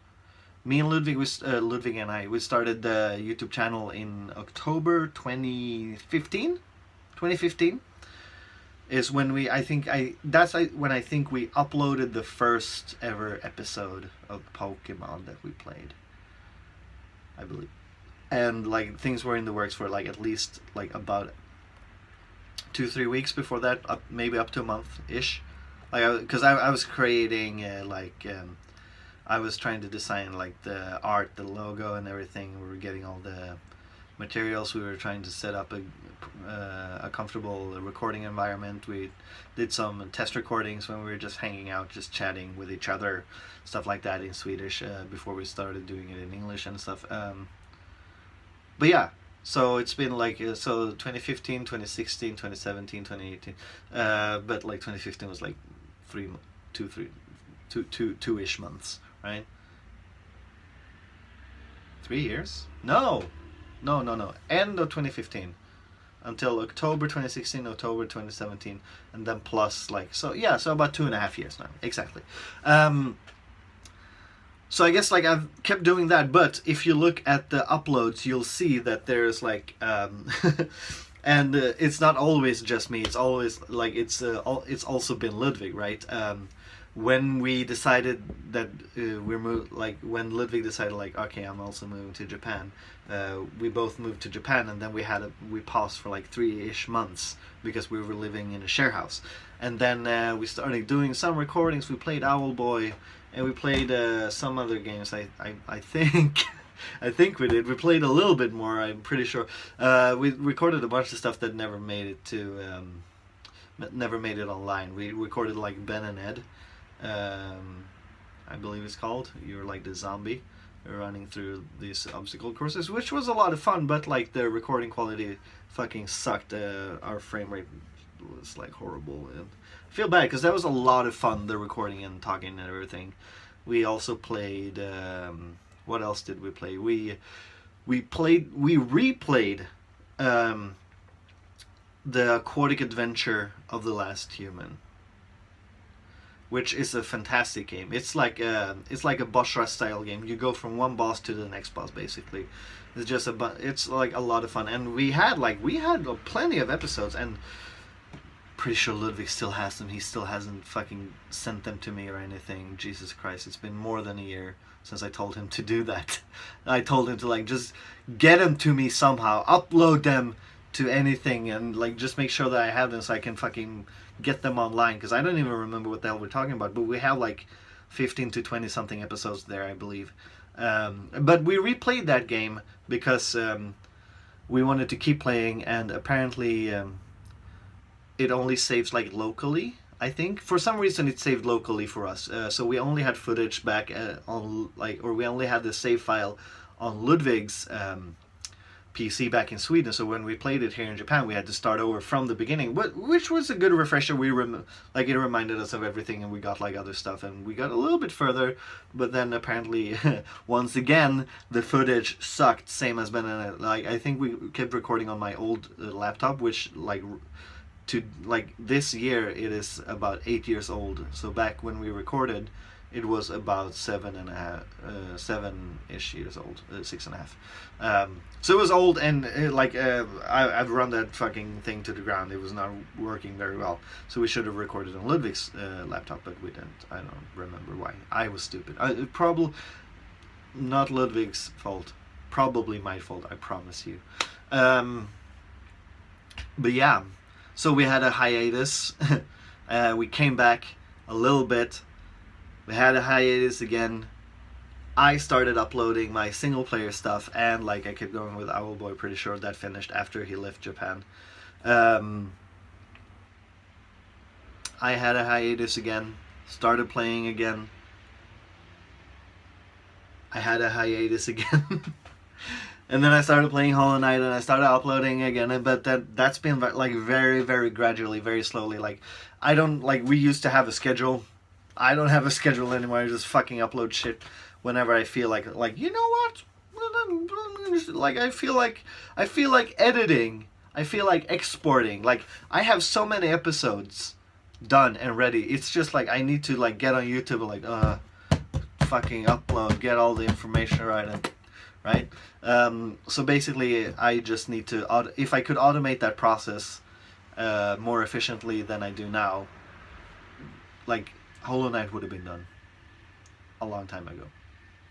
Me and Ludwig, Ludwig and I, we started the YouTube channel in October 2015. 2015 is when we when I think we uploaded the first ever episode of Pokemon that we played, I believe. And like things were in the works for like at least like about 2-3 weeks before that, maybe up to a month ish. Like because I was creating I was trying to design like the art, the logo, and everything. We were getting all the materials. We were trying to set up a comfortable recording environment. We did some test recordings when we were just hanging out, just chatting with each other, stuff like that in Swedish before we started doing it in English and stuff. But yeah, so it's been like 2015, 2016, 2017, 2018. But like 2015 was like 2-ish months, right? 3 years? No. End of 2015 until October 2016, October 2017, and then plus like so about 2.5 years now exactly. So I guess like I've kept doing that, but if you look at the uploads, you'll see that there's like and it's not always just me. It's always like it's also been Ludwig, right? When we decided that when Ludwig decided like, okay, I'm also moving to Japan, we both moved to Japan, and then we paused for like 3-ish months because we were living in a share house, and then we started doing some recordings. We played Owlboy, and we played some other games. I think I think we did. We played a little bit more. I'm pretty sure. We recorded a bunch of stuff that never made it online. We recorded like Ben and Ed. I believe it's called. You're like the zombie running through these obstacle courses, which was a lot of fun, but like the recording quality fucking sucked. Our frame rate was like horrible, and I feel bad because that was a lot of fun, the recording and talking and everything. We also played what else did we play? We replayed the Aquatic Adventure of the Last Human, which is a fantastic game. It's like a boss rush style game. You go from one boss to the next boss basically. It's like a lot of fun, and we had plenty of episodes, and pretty sure Ludwig still has them. He still hasn't fucking sent them to me or anything. Jesus Christ, it's been more than a year since I told him to do that. I told him to like just get them to me somehow, upload them to anything, and like just make sure that I have them so I can fucking get them online, because I don't even remember what the hell we're talking about, but we have like 15 to 20 something episodes there, I believe. But we replayed that game because we wanted to keep playing, and apparently it only saves like locally. I think for some reason it saved locally for us, so we only had footage back on we only had the save file on Ludwig's PC back in Sweden. So when we played it here in Japan, we had to start over from the beginning, which was a good refresher. Like it reminded us of everything, and we got like other stuff, and we got a little bit further. But then apparently, once again, the footage sucked. Same as been like I think we kept recording on my old laptop, which this year it is about 8 years old. So back when we recorded, it was about 7-ish years old, 6.5. So it was old, and I've run that fucking thing to the ground. It was not working very well. So we should have recorded on Ludwig's laptop, but we didn't. I don't remember why. I was stupid. Probably not Ludwig's fault. Probably my fault. I promise you. But yeah, so we had a hiatus. We came back a little bit. We had a hiatus again. I started uploading my single player stuff, and like I kept going with Owlboy. Pretty sure that finished after he left Japan. I had a hiatus again. Started playing again. I had a hiatus again. And then I started playing Hollow Knight, and I started uploading again. But that's been like very, very gradually, very slowly. Like I don't like we used to have a schedule. I don't have a schedule anymore. I just fucking upload shit whenever I feel like you know what? Like I feel like editing. I feel like exporting. Like I have so many episodes done and ready. It's just like I need to like get on YouTube and like fucking upload, get all the information right. So basically, I just need to if I could automate that process more efficiently than I do now, like Hollow Knight would have been done a long time ago.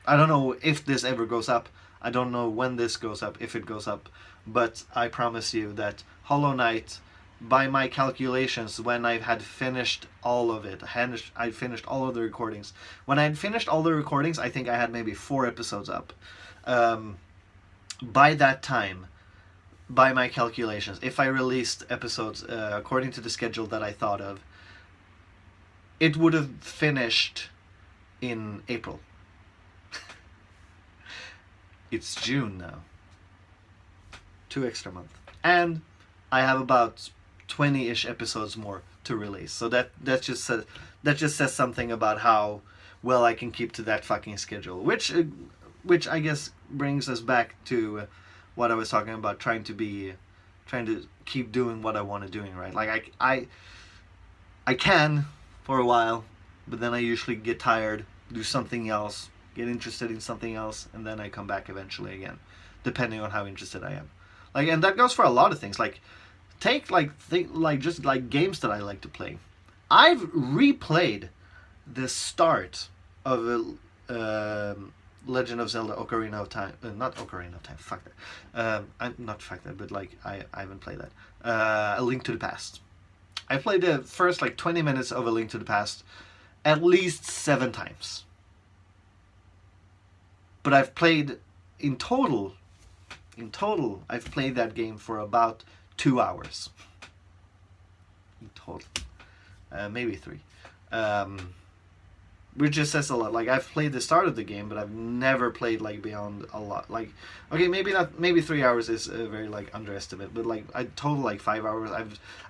I don't know if this ever goes up. I don't know when this goes up, if it goes up. But I promise you that Hollow Knight, by my calculations, when I had finished all of it, I finished all of the recordings. When I had finished all the recordings, I think I had maybe 4 episodes up. By that time, by my calculations, if I released episodes according to the schedule that I thought of, it would have finished in April. It's June now. 2 extra months. And I have about 20-ish episodes more to release. So that just says something about how well I can keep to that fucking schedule. Which I guess brings us back to what I was talking about, trying to keep doing what I want to doing, right? Like I can for a while, but then I usually get tired, do something else, get interested in something else, and then I come back eventually again, depending on how interested I am. Like, and that goes for a lot of things. Like, take just games that I like to play. I've replayed the start of Legend of Zelda: Ocarina of Time. Not Ocarina of Time. Fuck that. But like I haven't played that. A Link to the Past. I played the first 20 minutes of A Link to the Past at least 7 times. But I've played in total, I've played that game for about 2 hours. In total. Maybe 3. Which just says a lot. Like, I've played the start of the game, but I've never played beyond a lot. Okay, maybe 3 hours is a very underestimate, but I total 5 hours.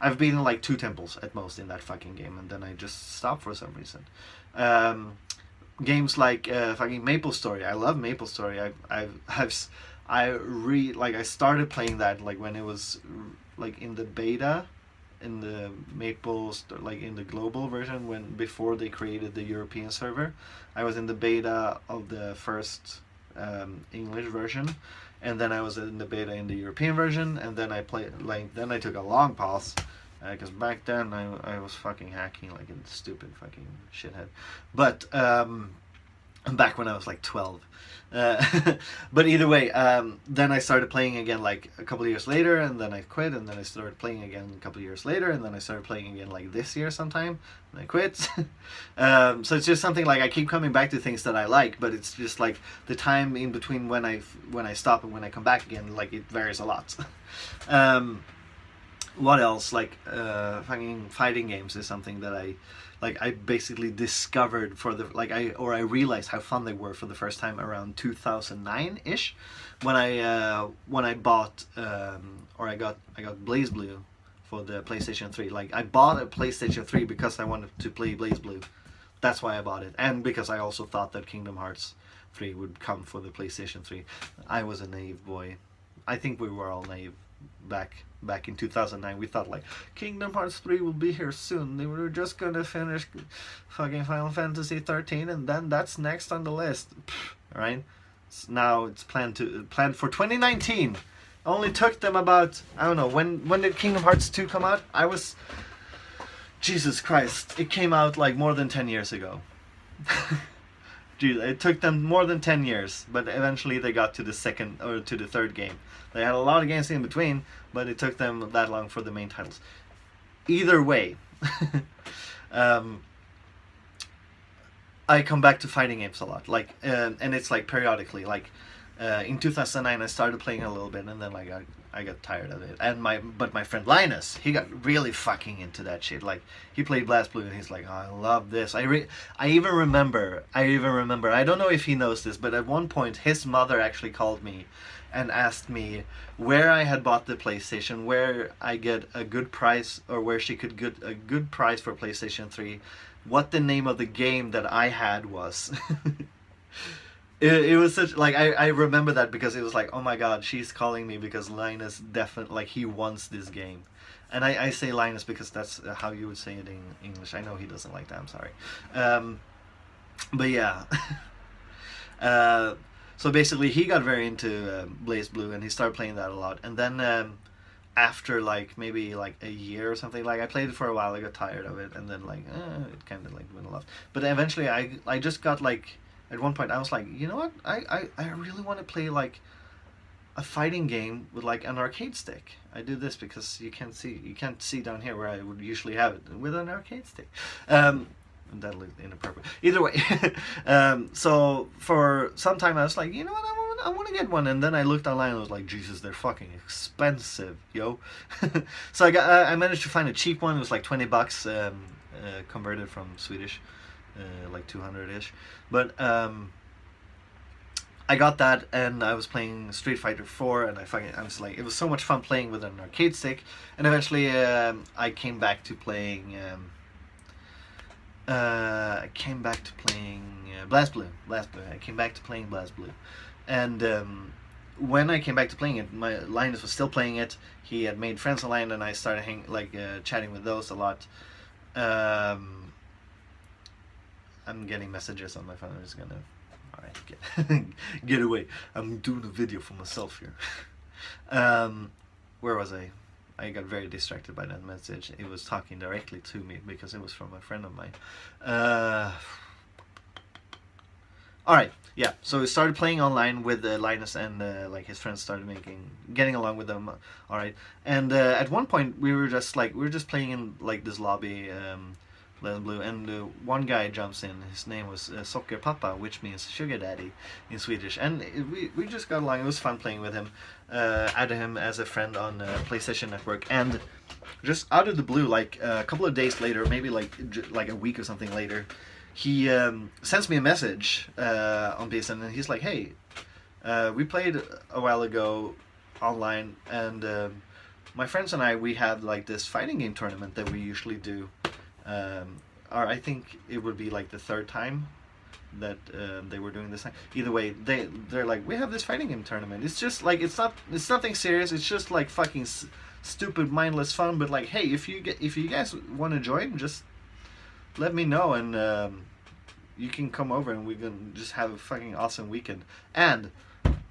I've been in 2 temples at most in that fucking game, and then I just stopped for some reason. Games like fucking MapleStory. I love MapleStory. I started playing that when it was in the beta, in the in the global version, before they created the European server. I was in the beta of the first English version, and then I was in the beta in the European version, and then I played then I took a long pause because back then I was fucking hacking like a stupid fucking shithead, but back when I was 12. But either way, then I started playing again a couple of years later, and then I quit, and then I started playing again a couple of years later, and then I started playing again this year sometime, and I quit. So it's just something I keep coming back to things that I like, but it's just the time in between when I stop and when I come back again, it varies a lot. What else? Fucking fighting games is something that Like I basically discovered for the I realized how fun they were for the first time around 2009 ish, when I bought or I got BlazBlue for the PlayStation 3. Like I bought a PlayStation 3 because I wanted to play BlazBlue. That's why I bought it, and because I also thought that Kingdom Hearts 3 would come for the PlayStation 3. I was a naive boy. I think we were all naive back in 2009. We thought like Kingdom Hearts 3 will be here soon. They were just gonna finish fucking Final Fantasy 13 and then that's next on the list. Right? Now it's planned for 2019. Only took them about, I don't know, when did Kingdom Hearts 2 come out? Jesus Christ, it came out like more than 10 years ago. Dude, it took them more than 10 years, but eventually they got to the second or to the third game. They had a lot of games in between, but it took them that long for the main titles. Either way, I come back to fighting games a lot, like, and it's like periodically. Like in 2009, I started playing a little bit, and then like I got tired of it. And my friend Linus, he got really fucking into that shit. Like he played BlazBlue, and he's like, oh, I love this. I even remember. I don't know if he knows this, but at one point, his mother actually called me and asked me where I had bought the PlayStation, where I get a good price, or where she could get a good price for PlayStation 3, what the name of the game that I had was. It was such, like, I remember that because it was like, oh my god, she's calling me because Linus definitely, like, he wants this game. And I say Linus because that's how you would say it in English. I know he doesn't like that, I'm sorry. But yeah. So basically he got very into BlazBlue, and he started playing that a lot. And then after like maybe like a year or something, like I played it for a while, I got tired of it, and then like it kind of like went off. But eventually I just got like, at one point I was like, you know what, I really want to play like a fighting game with like an arcade stick. I do this because you can't see down here where I would usually have it, with an arcade stick. That looked inappropriate. Either way, so for some time I was like, you know what, I want to get one, and then I looked online and I was like, Jesus, they're fucking expensive, yo. So I managed to find a cheap one. It was like $20, converted from Swedish, like 200-ish. But I got that, and I was playing Street Fighter 4, and I was like, it was so much fun playing with an arcade stick. And eventually I came back to playing BlazBlue. I came back to playing BlazBlue, and when I came back to playing it, my Linus was still playing it. He had made friends online, and I started chatting with those a lot. I'm getting messages on my phone. I'm just gonna, all right, get away. I'm doing a video for myself here. Where was I? I got very distracted by that message. It was talking directly to me because it was from a friend of mine. Alright, yeah, so we started playing online with Linus, and like his friends started getting along with them. Alright, and at one point we were just playing in like this lobby, BlazBlue, and one guy jumps in. His name was Socker Papa, which means sugar daddy in Swedish, and we just got along. It was fun playing with him. Added him as a friend on PlayStation Network, and just out of the blue, like a couple of days later, maybe like a week or something later, he sends me a message on PSN, and he's like, hey, we played a while ago online, and my friends and we had like this fighting game tournament that we usually do. Or I think it would be like the third time that they were doing this. Either way, they're like, we have this fighting game tournament. It's just like, it's nothing serious. It's just like fucking stupid, mindless fun. But like, hey, if you guys want to join, just let me know, and you can come over, and we can just have a fucking awesome weekend. And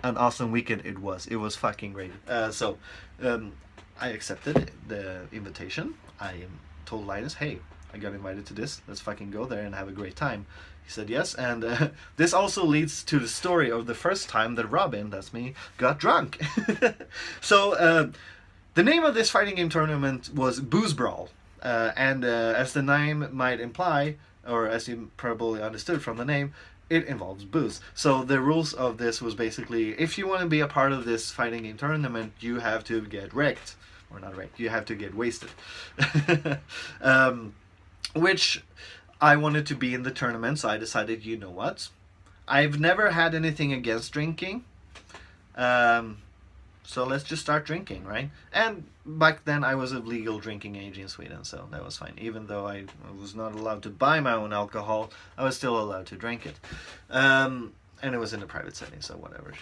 an awesome weekend it was. It was fucking great. So I accepted the invitation. I told Linus, hey, I got invited to this. Let's fucking go there and have a great time. He said yes, and this also leads to the story of the first time that Robin, that's me, got drunk. So the name of this fighting game tournament was Booze Brawl, and as the name might imply, or as you probably understood from the name, it involves booze. So the rules of this was basically, if you want to be a part of this fighting game tournament, you have to get wrecked. Or not wrecked, you have to get wasted. Which I wanted to be in the tournament, so I decided, you know what? I've never had anything against drinking. Um, so let's just start drinking, right? And back then I was of legal drinking age in Sweden, so that was fine. Even though I was not allowed to buy my own alcohol, I was still allowed to drink it. And it was in a private setting, so whatever.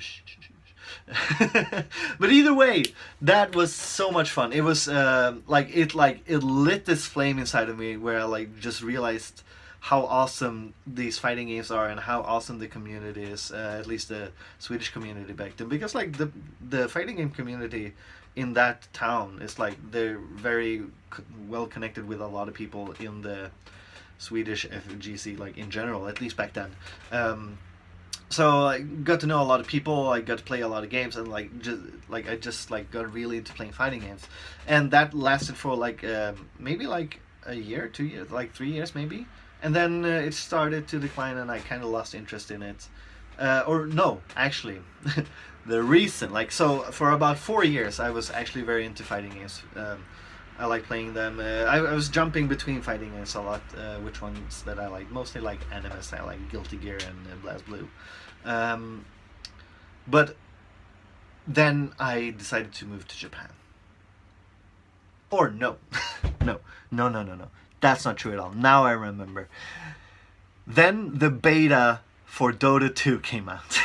But either way, that was so much fun. It was like it lit this flame inside of me where I like just realized how awesome these fighting games are and how awesome the community is, at least the Swedish community back then, because like the fighting game community in that town is like they're very well connected with a lot of people in the Swedish FGC, like in general, at least back then. So I got to know a lot of people. I got to play a lot of games, and I just got really into playing fighting games, and that lasted for like maybe like a year, 2 years, like 3 years maybe, and then it started to decline, and I kind of lost interest in it. Or no, actually, the reason so for about 4 years I was actually very into fighting games. I like playing them. I was jumping between fighting games a lot. Which ones that I like? Mostly like Animus. I like Guilty Gear and BlazBlue. But then I decided to move to Japan. Or no. No. That's not true at all. Now I remember. Then the beta for Dota 2 came out.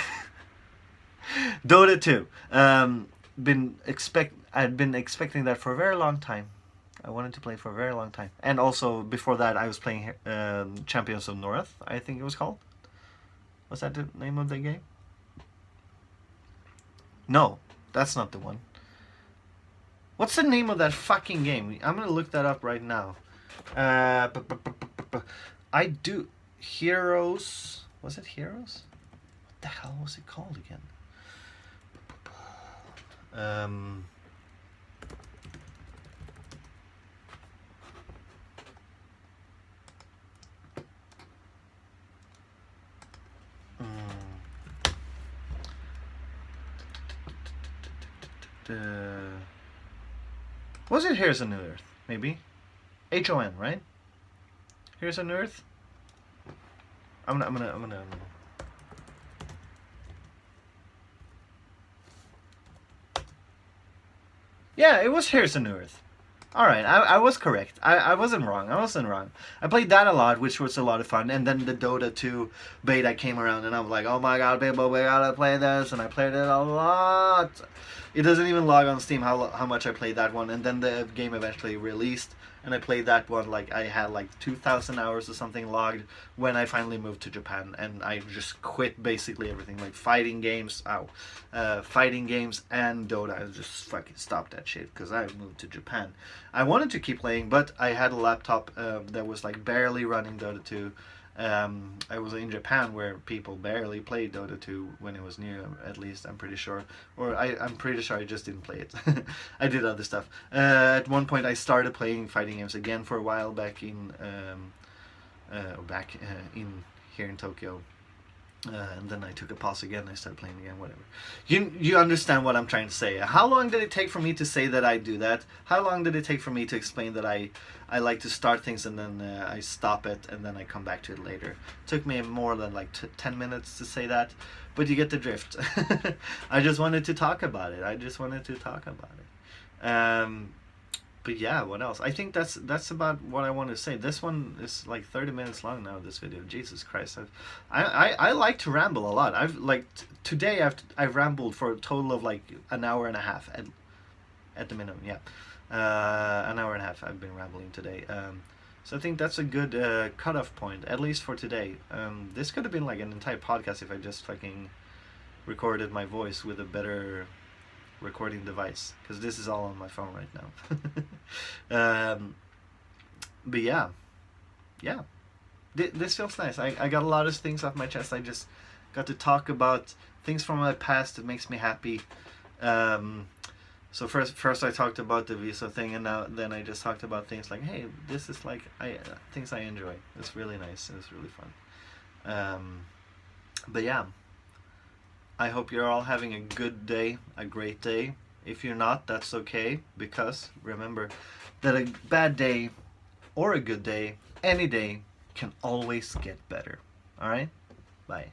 Dota 2. I'd been expecting that for a very long time. I wanted to play for a very long time. And also, before that, I was playing Champions of North, I think it was called. Was that the name of the game? No, that's not the one. What's the name of that fucking game? I'm gonna look that up right now. I do... Heroes... Was it Heroes? What the hell was it called again? Was it Here's a New Earth? Maybe? HON, right? Here's a New Earth? I'm gonna. Yeah, it was Here's a New Earth. Alright, I was correct. I wasn't wrong. I played that a lot, which was a lot of fun. And then the Dota 2 beta came around, and I was like, oh my god, people, we gotta play this. And I played it a lot. It doesn't even log on Steam how much I played that one. And then the game eventually released, and I played that one like I had like 2,000 hours or something logged when I finally moved to Japan. And I just quit basically everything, like fighting games, fighting games and Dota. I just fucking stopped that shit because I moved to Japan. I wanted to keep playing, but I had a laptop that was like barely running Dota 2. I was in Japan where people barely played Dota 2 when it was new, at least I'm pretty sure. Or I'm pretty sure I just didn't play it. I did other stuff. At one point I started playing fighting games again for a while back in here in Tokyo. And then I took a pause again. I started playing again. Whatever. You understand what I'm trying to say? How long did it take for me to say that I do that? How long did it take for me to explain that I like to start things and then I stop it and then I come back to it later? It took me more than like 10 minutes to say that, but you get the drift. I just wanted to talk about it. But yeah, what else? I think that's about what I want to say. This one is like 30 minutes long now, this video. Jesus Christ. I like to ramble a lot. Today I've rambled for a total of like an hour and a half at the minimum, yeah. An hour and a half I've been rambling today. So I think that's a good cutoff point, at least for today. This could have been like an entire podcast if I just fucking recorded my voice with a better recording device, because this is all on my phone right now. But yeah, this feels nice. I got a lot of things off my chest. I just got to talk about things from my past that makes me happy. So first I talked about the visa thing, and then I just talked about things like, hey, this is like things I enjoy. It's really nice and it's really fun. But yeah, I hope you're all having a good day, a great day. If you're not, that's okay, because remember that a bad day or a good day, any day, can always get better. All right? Bye.